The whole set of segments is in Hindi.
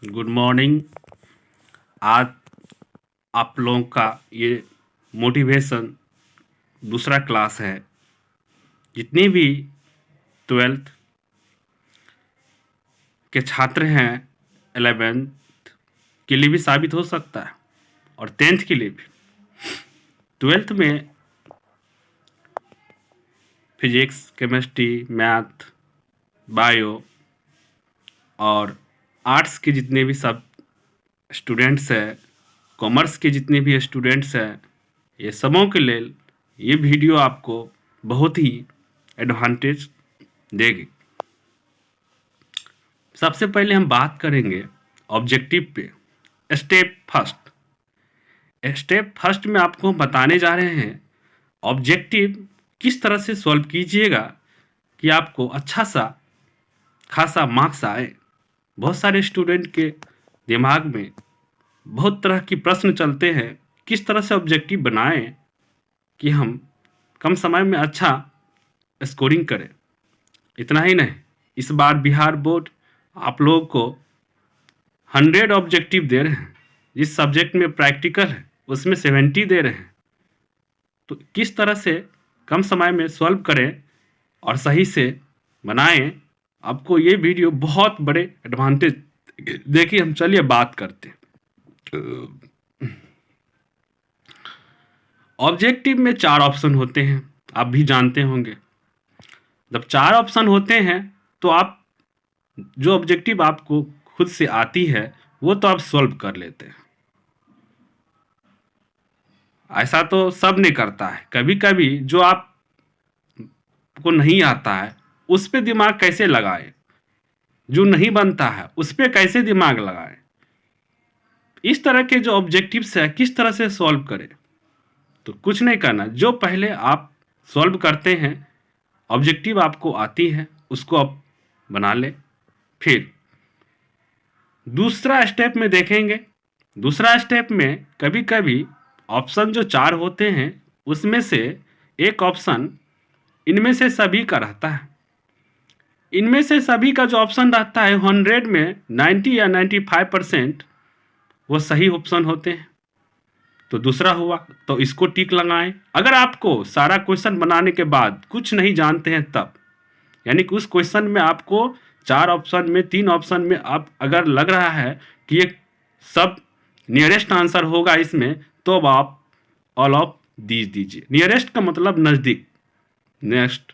Good morning. आज आप लोगों का ये मोटिवेशन दूसरा क्लास है। जितने भी 12th के छात्र हैं 11th के लिए भी साबित हो सकता है और 10th के लिए भी। 12th में फिजिक्स, केमिस्ट्री, मैथ, बायो और आर्ट्स के जितने भी सब स्टूडेंट्स हैं, कॉमर्स के जितने भी स्टूडेंट्स हैं, ये सबों के लिए ये वीडियो आपको बहुत ही एडवांटेज देगी। सबसे पहले हम बात करेंगे ऑब्जेक्टिव पे। स्टेप फर्स्ट में आपको हम बताने जा रहे हैं ऑब्जेक्टिव किस तरह से सॉल्व कीजिएगा कि आपको अच्छा सा खासा मार्क्स आए। बहुत सारे स्टूडेंट के दिमाग में बहुत तरह की प्रश्न चलते हैं, किस तरह से ऑब्जेक्टिव बनाएं कि हम कम समय में अच्छा स्कोरिंग करें। इतना ही नहीं, इस बार बिहार बोर्ड आप लोगों को 100 ऑब्जेक्टिव दे रहे हैं। जिस सब्जेक्ट में प्रैक्टिकल है उसमें 70 दे रहे हैं। तो किस तरह से कम समय में सॉल्व करें और सही से बनाएं, आपको ये वीडियो बहुत बड़े एडवांटेज। देखिए, हम चलिए बात करते हैं। ऑब्जेक्टिव में 4 ऑप्शन होते हैं, आप भी जानते होंगे। जब 4 ऑप्शन होते हैं तो आप जो ऑब्जेक्टिव आपको खुद से आती है वो तो आप सॉल्व कर लेते हैं। ऐसा तो सब नहीं करता है। कभी कभी जो आप को नहीं आता है उस पे दिमाग कैसे लगाए, जो नहीं बनता है उस पे कैसे दिमाग लगाए। इस तरह के जो ऑब्जेक्टिव्स है किस तरह से सॉल्व करें। तो कुछ नहीं करना, जो पहले आप सॉल्व करते हैं ऑब्जेक्टिव आपको आती है उसको आप बना ले। फिर दूसरा स्टेप में देखेंगे। दूसरा स्टेप में कभी कभी ऑप्शन जो 4 होते हैं उसमें से एक ऑप्शन इनमें से सभी का रहता है। इनमें से सभी का जो ऑप्शन रहता है 100 में 90 या 95% वो सही ऑप्शन होते हैं। तो दूसरा हुआ, तो इसको टिक लगाएं। अगर आपको सारा क्वेश्चन बनाने के बाद कुछ नहीं जानते हैं तब, यानी कि उस क्वेश्चन में आपको 4 ऑप्शन में 3 ऑप्शन में आप अगर लग रहा है कि ये सब नियरेस्ट आंसर होगा इसमें, तो अब आप ऑल ऑफ दीज दीजिए। नियरेस्ट का मतलब नज़दीक। नेक्स्ट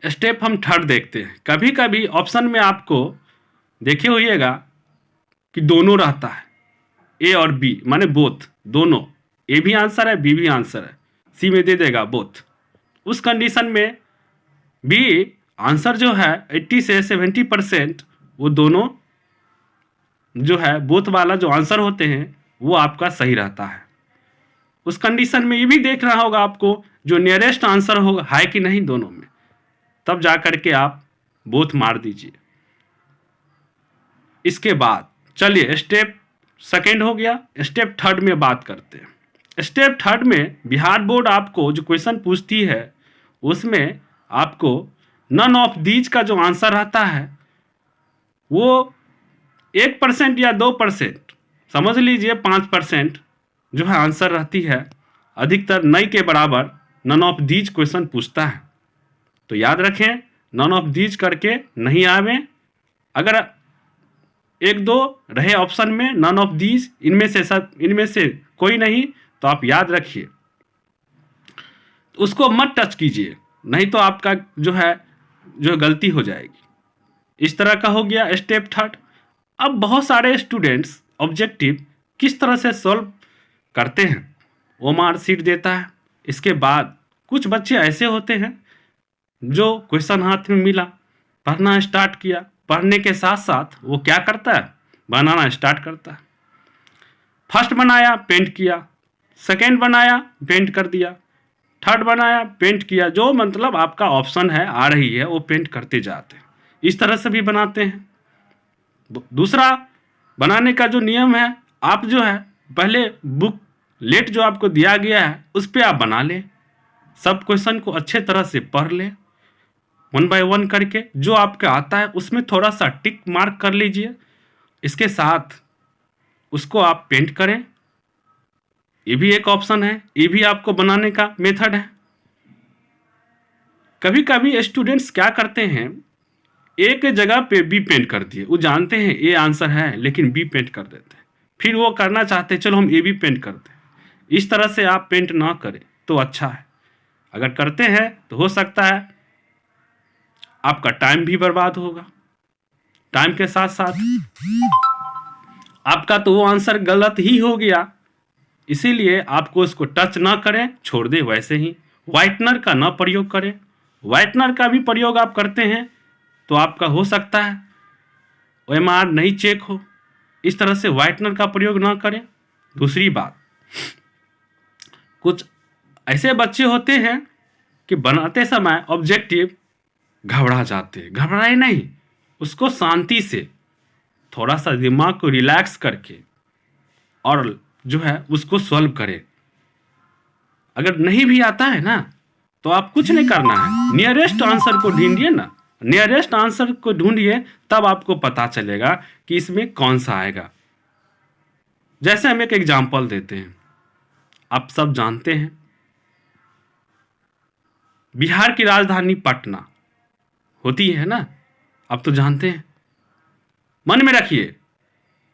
स्टेप हम थर्ड देखते हैं। कभी कभी ऑप्शन में आपको देखे होइएगा कि दोनों रहता है, ए और बी, माने बोथ, दोनों। ए भी आंसर है, बी भी आंसर है, सी में दे देगा बोथ। उस कंडीशन में बी आंसर जो है 80 से 70% वो दोनों जो है बोथ वाला जो आंसर होते हैं वो आपका सही रहता है। उस कंडीशन में ये भी देखना होगा आपको जो नियरेस्ट आंसर होगा है कि नहीं दोनों में, तब जा करके आप बोथ मार दीजिए। इसके बाद चलिए स्टेप सेकेंड हो गया। स्टेप थर्ड में बात करते हैं। स्टेप थर्ड में बिहार बोर्ड आपको जो क्वेश्चन पूछती है उसमें आपको नन ऑफ दीज का जो आंसर रहता है वो 1% या 2%, समझ लीजिए 5% जो है आंसर रहती है। अधिकतर नई के बराबर नन ऑफ दीज क्वेश्चन पूछता है। तो याद रखें, नन ऑफ दीज करके नहीं आवे। अगर 1-2 रहे ऑप्शन में नन ऑफ दीज, इनमें से कोई नहीं, तो आप याद रखिए उसको मत टच कीजिए, नहीं तो आपका जो गलती हो जाएगी। इस तरह का हो गया स्टेप थर्ड। अब बहुत सारे स्टूडेंट्स ऑब्जेक्टिव किस तरह से सॉल्व करते हैं, वो मार्क शीट देता है। इसके बाद कुछ बच्चे ऐसे होते हैं जो क्वेश्चन हाथ में मिला, पढ़ना स्टार्ट किया, पढ़ने के साथ साथ वो क्या करता है, बनाना स्टार्ट करता है। फर्स्ट बनाया, पेंट किया, सेकेंड बनाया, पेंट कर दिया, थर्ड बनाया, पेंट किया। जो मतलब आपका ऑप्शन है आ रही है वो पेंट करते जाते हैं। इस तरह से भी बनाते हैं। दूसरा बनाने का जो नियम है, आप जो है पहले बुक लेट जो आपको दिया गया है उस पर आप बना लें, सब क्वेश्चन को अच्छे तरह से पढ़ लें, 1 बाय 1 करके। जो आपका आता है उसमें थोड़ा सा टिक मार्क कर लीजिए, इसके साथ उसको आप पेंट करें, ये भी एक ऑप्शन है, ये भी आपको बनाने का मेथड है। कभी कभी स्टूडेंट्स क्या करते हैं, एक जगह पे बी पेंट कर दिए, वो जानते हैं ए आंसर है लेकिन बी पेंट कर देते हैं, फिर वो करना चाहते हैं चलो हम ए भी पेंट करते हैं। इस तरह से आप पेंट ना करें तो अच्छा है। अगर करते हैं तो हो सकता है आपका टाइम भी बर्बाद होगा, टाइम के साथ साथ आपका तो वो आंसर गलत ही हो गया। इसीलिए आपको उसको टच ना करें, छोड़ दें वैसे ही। व्हाइटनर का ना प्रयोग करें। व्हाइटनर का भी प्रयोग आप करते हैं तो आपका हो सकता है OMR नहीं चेक हो, इस तरह से व्हाइटनर का प्रयोग ना करें। दूसरी बात, कुछ ऐसे बच्चे होते हैं कि बनाते समय ऑब्जेक्टिव घबरा जाते हैं। घबराए नहीं, उसको शांति से थोड़ा सा दिमाग को रिलैक्स करके और जो है उसको सॉल्व करें। अगर नहीं भी आता है ना तो आप कुछ नहीं करना है, नियरेस्ट आंसर को ढूंढिए ना, नियरेस्ट आंसर को ढूंढिए, तब आपको पता चलेगा कि इसमें कौन सा आएगा। जैसे हम एक एग्जांपल देते हैं, आप सब जानते हैं बिहार की राजधानी पटना होती है ना, आप तो जानते हैं, मन में रखिए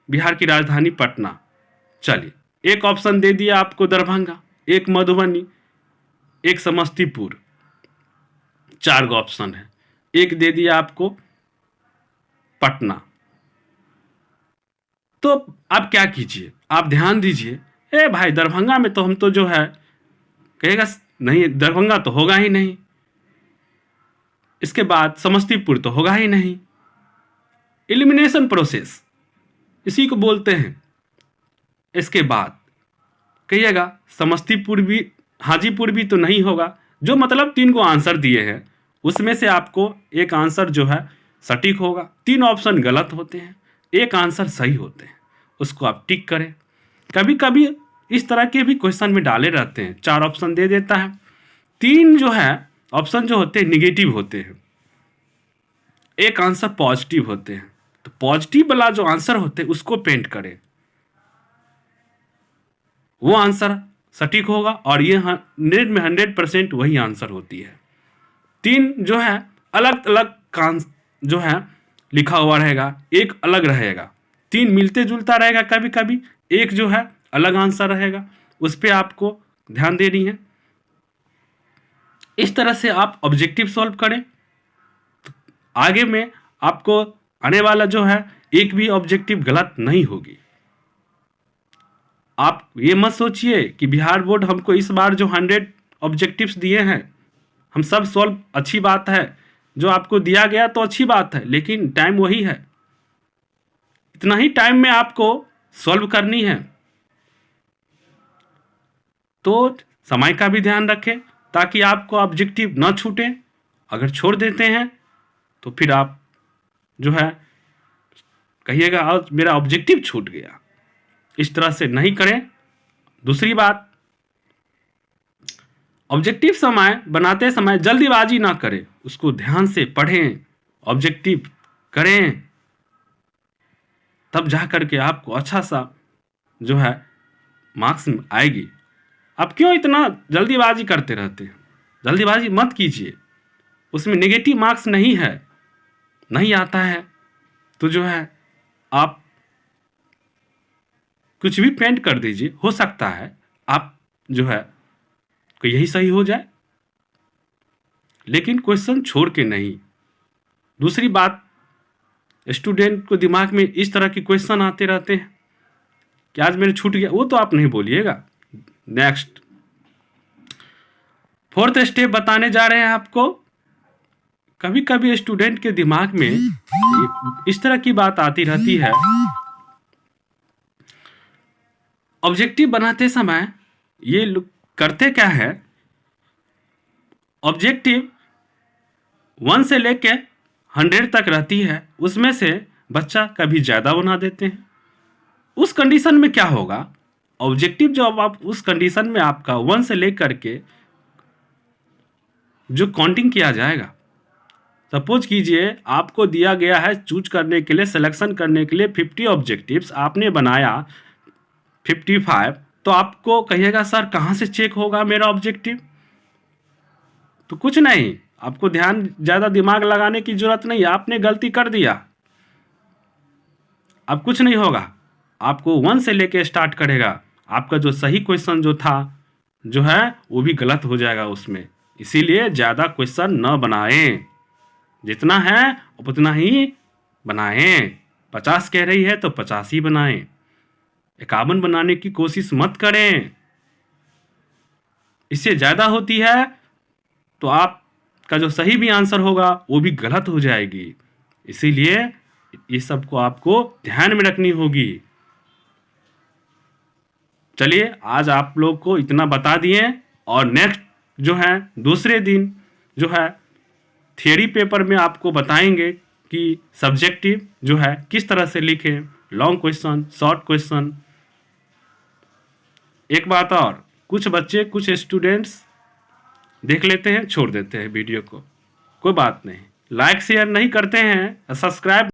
बिहार की राजधानी पटना। चलिए एक ऑप्शन दे दिया आपको दरभंगा, एक मधुबनी, एक समस्तीपुर, 4 गो ऑप्शन है। एक दे दिया आपको पटना। तो आप क्या कीजिए, आप ध्यान दीजिए, ए भाई दरभंगा में तो हम तो जो है कहेगा नहीं, दरभंगा तो होगा ही नहीं, इसके बाद समस्तीपुर तो होगा ही नहीं। एलिमिनेशन प्रोसेस इसी को बोलते हैं। इसके बाद कहिएगा समस्तीपुर भी, हाजीपुर भी तो नहीं होगा, जो मतलब 3 को आंसर दिए हैं उसमें से आपको एक आंसर जो है सटीक होगा। 3 ऑप्शन गलत होते हैं, एक आंसर सही होते हैं, उसको आप टिक करें। कभी कभी इस तरह के भी क्वेश्चन में डाले रहते हैं, 4 ऑप्शन दे देता है, 3 जो है ऑप्शन जो होते हैं निगेटिव होते हैं, एक आंसर पॉजिटिव होते हैं। तो पॉजिटिव वाला जो आंसर होते हैं उसको पेंट करें, वो आंसर सटीक होगा और ये 100% वही आंसर होती है। 3 जो है अलग अलग कांस जो है लिखा हुआ रहेगा, एक अलग रहेगा, 3 मिलते जुलता रहेगा, कभी कभी एक जो है अलग आंसर रहेगा, उस पर आपको ध्यान देनी है। इस तरह से आप ऑब्जेक्टिव सॉल्व करें तो आगे में आपको आने वाला जो है एक भी ऑब्जेक्टिव गलत नहीं होगी। आप ये मत सोचिए कि बिहार बोर्ड हमको इस बार जो 100 ऑब्जेक्टिव्स दिए हैं हम सब सॉल्व, अच्छी बात है, जो आपको दिया गया तो अच्छी बात है, लेकिन टाइम वही है, इतना ही टाइम में आपको सॉल्व करनी है। तो समय का भी ध्यान रखें ताकि आपको ऑब्जेक्टिव ना छूटे। अगर छोड़ देते हैं तो फिर आप जो है कहिएगा आज मेरा ऑब्जेक्टिव छूट गया। इस तरह से नहीं करें। दूसरी बात, ऑब्जेक्टिव समय बनाते समय जल्दीबाजी ना करें, उसको ध्यान से पढ़ें, ऑब्जेक्टिव करें, तब जा करके आपको अच्छा सा जो है मार्क्स आएगी। आप क्यों इतना जल्दीबाजी करते रहते हैं? जल्दीबाजी मत कीजिए, उसमें नेगेटिव मार्क्स नहीं है, नहीं आता है तो जो है आप कुछ भी पेंट कर दीजिए, हो सकता है आप जो है कि यही सही हो जाए, लेकिन क्वेश्चन छोड़ के नहीं। दूसरी बात, स्टूडेंट को दिमाग में इस तरह के क्वेश्चन आते रहते हैं कि आज मेरे छूट गया, वो तो आप नहीं बोलिएगा। नेक्स्ट 4th स्टेप बताने जा रहे हैं आपको। कभी कभी स्टूडेंट के दिमाग में इस तरह की बात आती रहती है, ऑब्जेक्टिव बनाते समय ये लोग करते क्या है, ऑब्जेक्टिव 1 से लेके 100 तक रहती है, उसमें से बच्चा कभी ज़्यादा बना देते हैं। उस कंडीशन में क्या होगा, ऑब्जेक्टिव जो अब आप उस कंडीशन में आपका 1 से लेकर के जो काउंटिंग किया जाएगा सपोज कीजिए आपको दिया गया है चूज करने के लिए, सिलेक्शन करने के लिए 50 ऑब्जेक्टिव्स, आपने बनाया 55, तो आपको कहिएगा सर कहाँ से चेक होगा मेरा ऑब्जेक्टिव? तो कुछ नहीं, आपको ज़्यादा दिमाग लगाने की जरूरत नहीं है, आपने गलती कर दिया, अब कुछ नहीं होगा, आपको 1 से लेके स्टार्ट करेगा, आपका जो सही क्वेश्चन जो था जो है वो भी गलत हो जाएगा उसमें। इसीलिए ज़्यादा क्वेश्चन न बनाएं, जितना है उतना ही बनाएं। 50 कह रही है तो 50 ही बनाएं, 51 बनाने की कोशिश मत करें। इससे ज़्यादा होती है तो आपका जो सही भी आंसर होगा वो भी गलत हो जाएगी। इसीलिए ये सबको आपको ध्यान में रखनी होगी। चलिए आज आप लोग को इतना बता दिए, और नेक्स्ट जो है दूसरे दिन जो है थियरी पेपर में आपको बताएंगे कि सब्जेक्टिव जो है किस तरह से लिखें, लॉन्ग क्वेश्चन, शॉर्ट क्वेश्चन। एक बात और, कुछ बच्चे कुछ स्टूडेंट्स देख लेते हैं छोड़ देते हैं वीडियो को, कोई बात नहीं, लाइक शेयर नहीं करते हैं, सब्सक्राइब